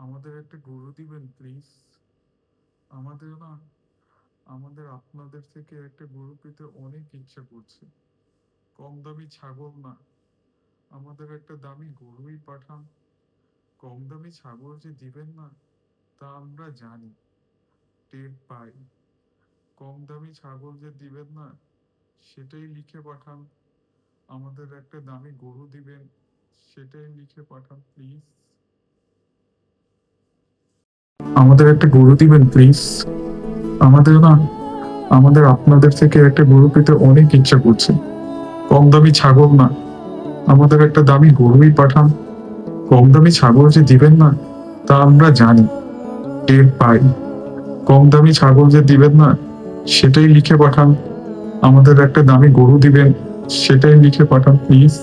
আমাদের একটা গরু দিবেন প্লিজ। আমাদের না আমাদের আপনাদের থেকে একটা গরু পেতে অনেক ইচ্ছা করছে। কম দামি ছাগল না, আমাদের একটা দামি গরুই পাঠান। কম দামি ছাগল যে দিবেন না তা আমরা জানি, টের পাই। কম দামি ছাগল যে দিবেন না সেটাই লিখে পাঠান। আমাদের একটা দামি গরু দিবেন, সেটাই লিখে পাঠান প্লিজ। আমাদের একটা গরু দিবেন প্লিজ। আমাদের না আমাদের আপনাদের থেকে একটা গরু পেতে অনেক ইচ্ছা করছে। কম দামি ছাগল না, আমাদের একটা দামি গরুই পাঠান। কম দামি ছাগল যে দিবেন না তা আমরা জানি, টের পাই। কম দামি ছাগল যে দিবেন না সেটাই লিখে পাঠান। আমাদের একটা দামি গরু দিবেন, সেটাই লিখে পাঠান প্লিজ।